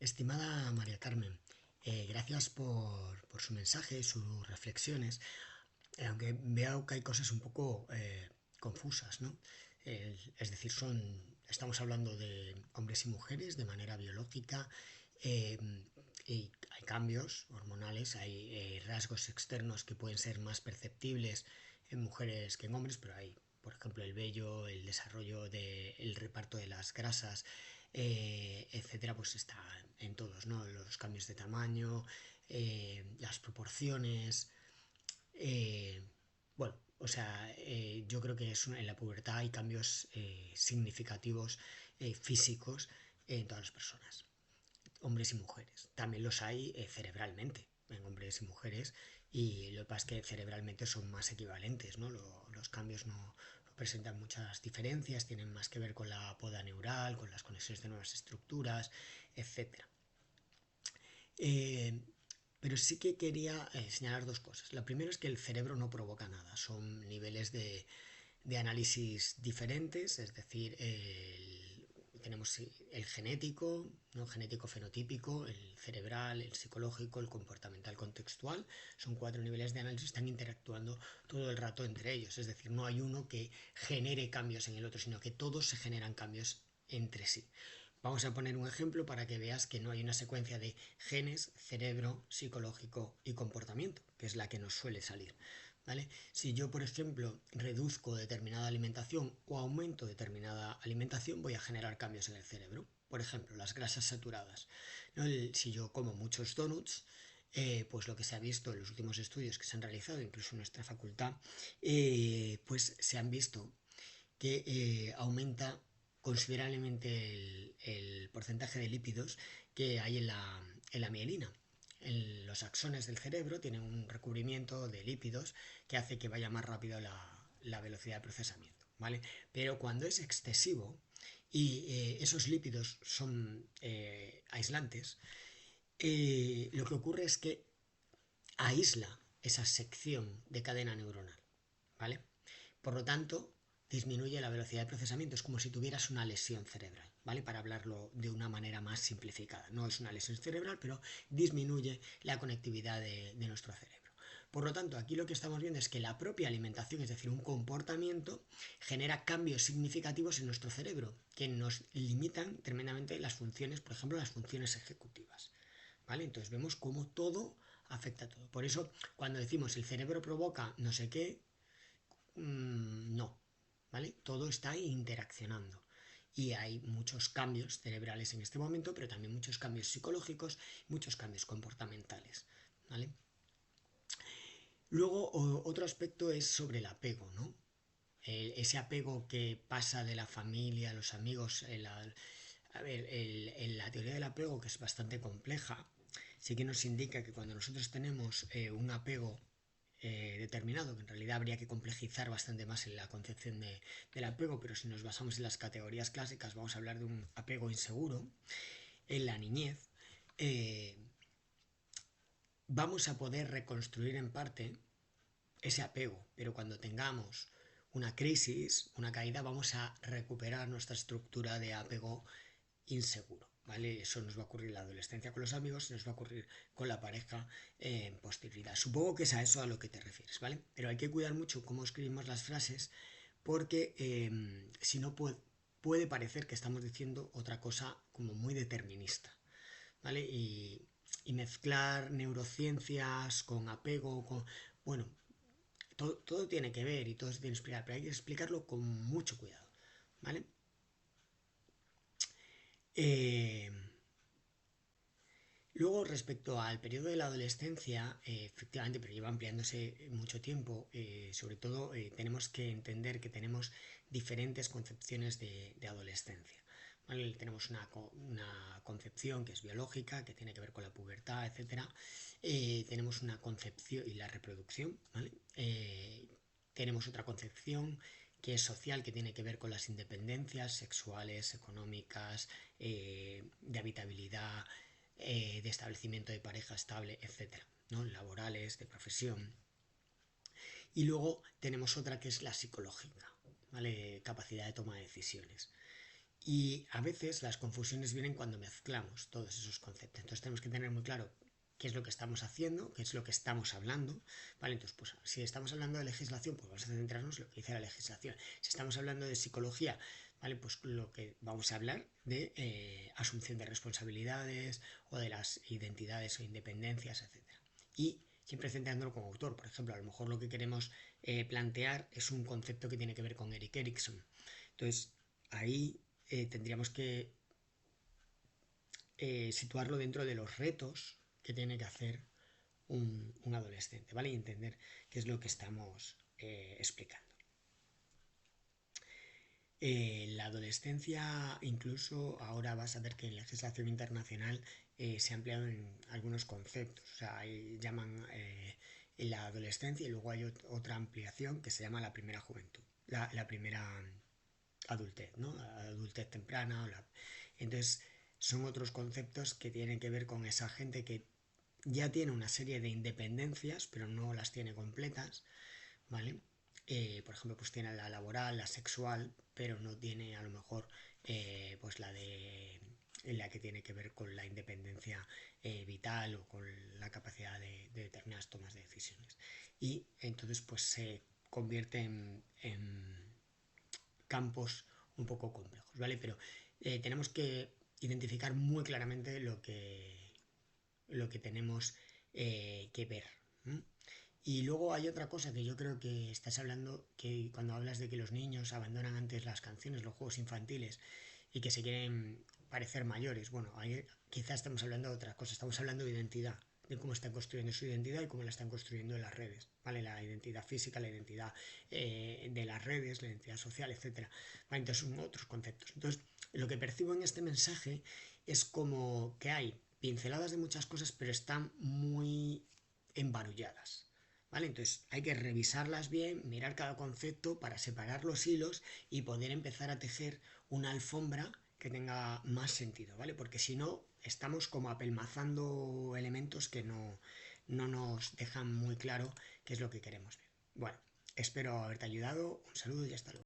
Estimada María Carmen, gracias por su mensaje, sus reflexiones, aunque veo que hay cosas un poco confusas, ¿no? Es decir, estamos hablando de hombres y mujeres de manera biológica, eh, y hay cambios hormonales, hay rasgos externos que pueden ser más perceptibles en mujeres que en hombres, pero hay, por ejemplo, el vello, el desarrollo del reparto de las grasas, etcétera, pues está en todos, ¿no? Los cambios de tamaño, las proporciones, eh, bueno, o sea, yo creo que en la pubertad hay cambios significativos físicos en todas las personas, hombres y mujeres. También los hay cerebralmente en hombres y mujeres, y lo que pasa es que cerebralmente son más equivalentes, ¿no? Los cambios no presentan muchas diferencias, tienen más que ver con la poda neural, con las conexiones de nuevas estructuras, etcétera. Eh, pero sí que quería señalar dos cosas. La primera es que el cerebro no provoca nada, son niveles de análisis diferentes, es decir, tenemos el genético, ¿no? Genético fenotípico, el cerebral, el psicológico, el comportamental contextual. Son cuatro niveles de análisis, están interactuando todo el rato entre ellos. Es decir, no hay uno que genere cambios en el otro, sino que todos se generan cambios entre sí. Vamos a poner un ejemplo para que veas que no hay una secuencia de genes, cerebro, psicológico y comportamiento, que es la que nos suele salir. ¿Vale? Si yo, por ejemplo, reduzco determinada alimentación o aumento determinada alimentación, voy a generar cambios en el cerebro. Por ejemplo, las grasas saturadas, ¿no? Si yo como muchos donuts, pues lo que se ha visto en los últimos estudios que se han realizado, incluso en nuestra facultad, pues se han visto que aumenta considerablemente el porcentaje de lípidos que hay en la mielina. Los axones del cerebro tienen un recubrimiento de lípidos que hace que vaya más rápido la velocidad de procesamiento, ¿vale? Pero cuando es excesivo y esos lípidos son aislantes, lo que ocurre es que aísla esa sección de cadena neuronal, ¿vale? Por lo tanto, disminuye la velocidad de procesamiento. Es como si tuvieras una lesión cerebral, ¿vale? Para hablarlo de una manera más simplificada. No es una lesión cerebral, pero disminuye la conectividad de nuestro cerebro. Por lo tanto, aquí lo que estamos viendo es que la propia alimentación, es decir, un comportamiento, genera cambios significativos en nuestro cerebro que nos limitan tremendamente las funciones, por ejemplo, las funciones ejecutivas. ¿Vale? Entonces vemos cómo todo afecta a todo. Por eso, cuando decimos el cerebro provoca no sé qué, no, ¿vale? Todo está interaccionando. Y hay muchos cambios cerebrales en este momento, pero también muchos cambios psicológicos, muchos cambios comportamentales, ¿vale? Luego, otro aspecto es sobre el apego, ¿no? Ese apego que pasa de la familia a los amigos. A ver, la teoría del apego, que es bastante compleja, sí que nos indica que cuando nosotros tenemos un apego determinado, que en realidad habría que complejizar bastante más en la concepción del apego, pero si nos basamos en las categorías clásicas, vamos a hablar de un apego inseguro en la niñez. eh, Vamos a poder reconstruir en parte ese apego, pero cuando tengamos una crisis, una caída, vamos a recuperar nuestra estructura de apego inseguro, ¿vale? Eso nos va a ocurrir en la adolescencia con los amigos y nos va a ocurrir con la pareja en posterioridad. Supongo que es a eso a lo que te refieres, ¿vale? Pero hay que cuidar mucho cómo escribimos las frases, porque si no puede parecer que estamos diciendo otra cosa como muy determinista, ¿vale? Y mezclar neurociencias con apego, bueno, todo tiene que ver y todo se tiene que explicar, pero hay que explicarlo con mucho cuidado, ¿vale? Eh, Luego, respecto al periodo de la adolescencia, efectivamente, pero lleva ampliándose mucho tiempo, sobre todo tenemos que entender que tenemos diferentes concepciones de adolescencia. ¿Vale? Tenemos una concepción que es biológica, que tiene que ver con la pubertad, etc. Tenemos una concepción y la reproducción, ¿vale? Tenemos otra concepción que es social, que tiene que ver con las independencias sexuales, económicas, de habitabilidad, de establecimiento de pareja estable, etcétera, ¿no? Laborales, de profesión. Y luego tenemos otra que es la psicológica, ¿vale? Capacidad de toma de decisiones. Y a veces las confusiones vienen cuando mezclamos todos esos conceptos. Entonces tenemos que tener muy claro qué es lo que estamos haciendo, qué es lo que estamos hablando, ¿vale? Entonces, pues si estamos hablando de legislación, pues vamos a centrarnos en lo que dice la legislación. Si estamos hablando de psicología, ¿vale? Pues lo que vamos a hablar de asunción de responsabilidades o de las identidades o independencias, etcétera. Y siempre centrándolo como autor. Por ejemplo, a lo mejor lo que queremos plantear es un concepto que tiene que ver con Erik Erikson. Entonces, ahí tendríamos que situarlo dentro de los retos que tiene que hacer un adolescente, ¿vale? Y entender qué es lo que estamos explicando. La adolescencia, incluso ahora vas a ver que en legislación internacional se ha empleado en algunos conceptos. O sea, llaman la adolescencia y luego hay otra ampliación que se llama la primera juventud, la primera adultez, ¿no? Adultez temprana. Entonces, son otros conceptos que tienen que ver con esa gente que ya tiene una serie de independencias, pero no las tiene completas, ¿vale? Por ejemplo, pues tiene la laboral, la sexual, pero no tiene a lo mejor pues la que tiene que ver con la independencia vital o con la capacidad de determinadas tomas de decisiones. Y entonces pues se convierte en campos un poco complejos, ¿vale? Pero tenemos que identificar muy claramente lo que tenemos que ver. ¿Mm? Y luego hay otra cosa que yo creo que estás hablando, que cuando hablas de que los niños abandonan antes las canciones, los juegos infantiles y que se quieren parecer mayores, bueno, ahí quizás estamos hablando de otra cosa, estamos hablando de identidad, de cómo están construyendo su identidad y cómo la están construyendo en las redes, ¿vale? La identidad física, la identidad de las redes, la identidad social, etcétera. ¿Vale? Entonces son otros conceptos. Entonces, lo que percibo en este mensaje es como que hay pinceladas de muchas cosas, pero están muy embarulladas. ¿Vale? Entonces hay que revisarlas bien, mirar cada concepto para separar los hilos y poder empezar a tejer una alfombra que tenga más sentido, ¿vale? Porque si no, estamos como apelmazando elementos que no nos dejan muy claro qué es lo que queremos ver. Bueno, espero haberte ayudado. Un saludo y hasta luego.